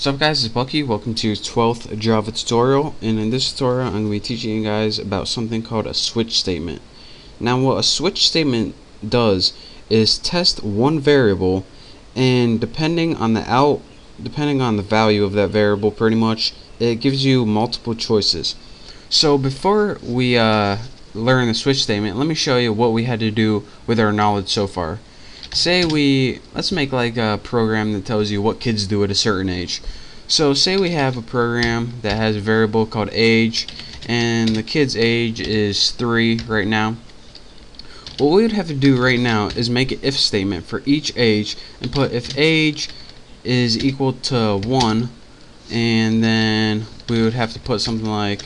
What's up guys, it's Bucky. Welcome to your 12th Java tutorial, and in this tutorial I'm going to be teaching you guys about something called a switch statement. Now what a switch statement does is test one variable, and depending on the value of that variable, pretty much, it gives you multiple choices. So before we learn the switch statement, let me show you what we had to do with our knowledge so far. Let's make like a program that tells you what kids do at a certain age. So say we have a program that has a variable called age, and the kid's age is 3 right now. What we would have to do right now is make an if statement for each age and put if age is equal to 1, and then we would have to put something like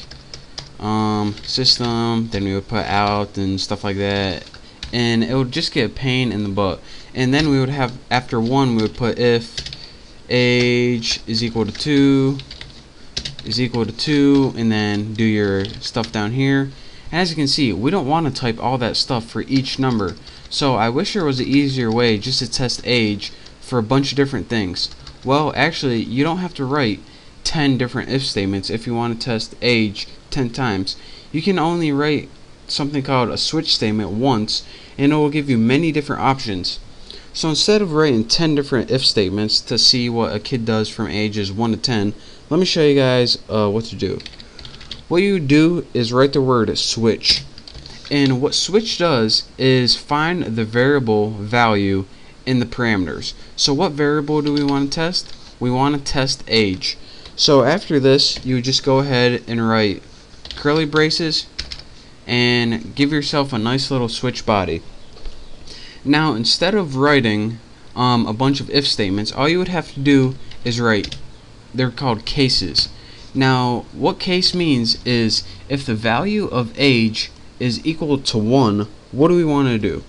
system, then we would put out and stuff like that, and it would just get a pain in the butt. And then we would have, after 1, we would put if age is equal to 2 and then do your stuff down here. And as you can see, we don't want to type all that stuff for each number, so I wish there was an easier way just to test age for a bunch of different things. Well, actually, you don't have to write 10 different if statements if you want to test age 10 times. You can only write something called a switch statement once, and it will give you many different options. So instead of writing 10 different if statements to see what a kid does from ages 1 to 10, let me show you guys what to do. What you do is write the word switch, and what switch does is find the variable value in the parameters. So what variable do we want to test? We want to test age. So after this, you just go ahead and write curly braces and give yourself a nice little switch body. Now instead of writing a bunch of if statements, all you would have to do is write, they're called cases. Now what case means is if the value of age is equal to 1, what do we want to do?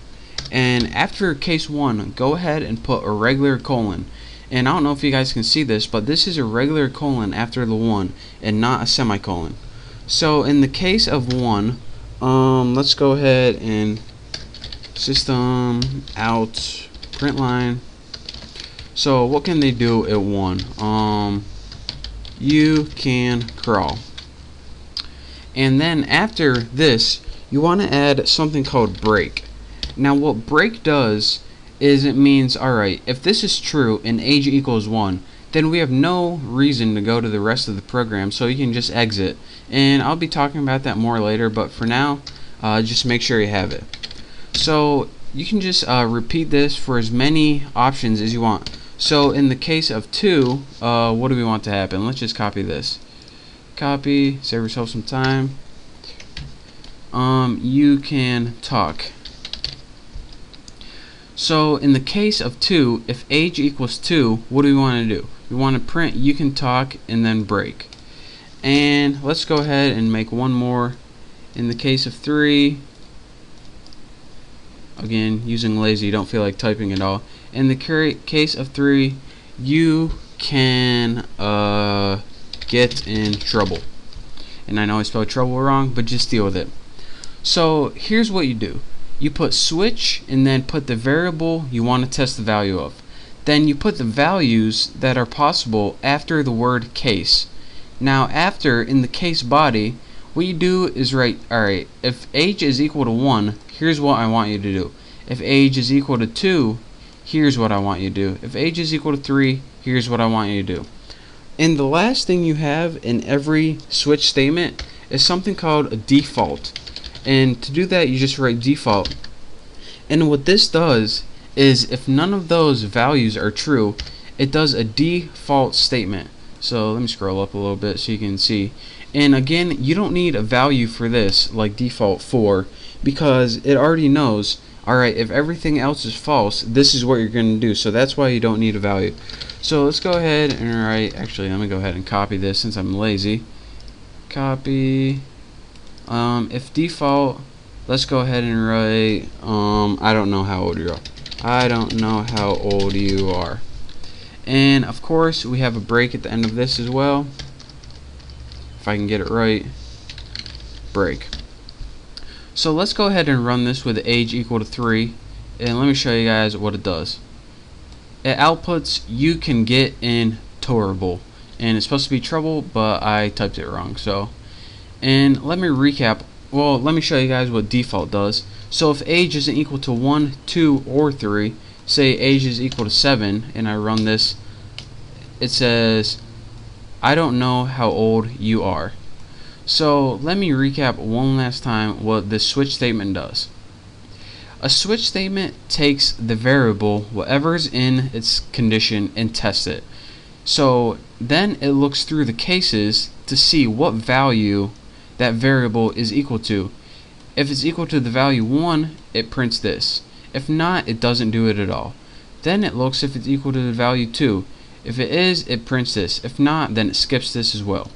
And after case 1, go ahead and put a regular colon. And I don't know if you guys can see this, but this is a regular colon after the 1 and not a semicolon. So in the case of 1, let's go ahead and system out print line. So what can they do at 1? You can crawl. And then after this, you want to add something called break. Now what break does is it means, alright, if this is true and age equals 1, then we have no reason to go to the rest of the program, so you can just exit. And I'll be talking about that more later, but for now, just make sure you have it. So you can just repeat this for as many options as you want. So in the case of 2, what do we want to happen? Let's just copy this. Copy, save yourself some time. You can talk. So in the case of 2, if age equals 2, what do we want to do? We want to print you can talk and then break. And let's go ahead and make one more. In the case of 3, again, using lazy, don't feel like typing at all. In the case of 3, you can get in trouble. And I know I spelled trouble wrong, but just deal with it. So here's what you do. You put switch and then put the variable you want to test the value of. Then you put the values that are possible after the word case. Now after, in the case body, what you do is write, alright, if age is equal to 1, here's what I want you to do. If age is equal to 2, here's what I want you to do. If age is equal to 3, here's what I want you to do. And the last thing you have in every switch statement is something called a default. And to do that, you just write default. And what this does is if none of those values are true, it does a default statement. So let me scroll up a little bit so you can see. And again, you don't need a value for this like default 4, because it already knows, alright, if everything else is false, this is what you're going to do. So that's why you don't need a value. So let's go ahead and write, actually let me go ahead and copy this since I'm lazy. Copy. If default, let's go ahead and write, I don't know how old you are. I don't know how old you are. And of course, we have a break at the end of this as well. If I can get it right. Break. So let's go ahead and run this with age equal to 3, and let me show you guys what it does. It outputs you can get in tolerable. and it's supposed to be trouble, but I typed it wrong. So, and let me recap. Well, let me show you guys what default does. So if age isn't equal to 1, 2, or 3, say age is equal to 7, and I run this, it says, I don't know how old you are. So let me recap one last time what this switch statement does. A switch statement takes the variable, whatever is in its condition, and tests it. So then it looks through the cases to see what value that variable is equal to. If it's equal to the value 1, it prints this. If not, it doesn't do it at all. Then it looks if it's equal to the value 2. If it is, it prints this. If not, then it skips this as well.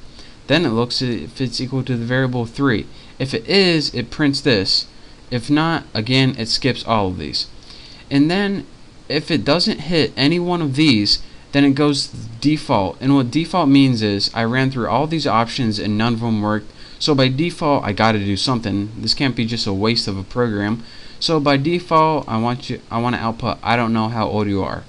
Then it looks if it's equal to the variable 3. If it is, it prints this. If not, again, it skips all of these. And then if it doesn't hit any one of these, then it goes default. And what default means is I ran through all these options and none of them worked. So by default, I got to do something. This can't be just a waste of a program. So by default, I want to output I don't know how old you are.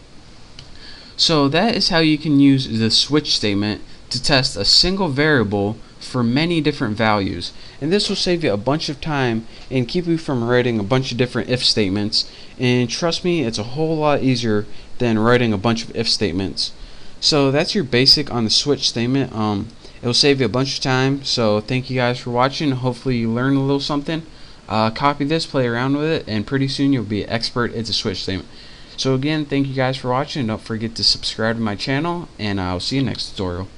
So that is how you can use the switch statement to test a single variable for many different values, and this will save you a bunch of time and keep you from writing a bunch of different if statements. And trust me, it's a whole lot easier than writing a bunch of if statements. So that's your basic on the switch statement. It will save you a bunch of time. So thank you guys for watching. Hopefully you learned a little something. Copy this, play around with it, and pretty soon you'll be an expert at the switch statement. So again, thank you guys for watching. Don't forget to subscribe to my channel, and I'll see you next tutorial.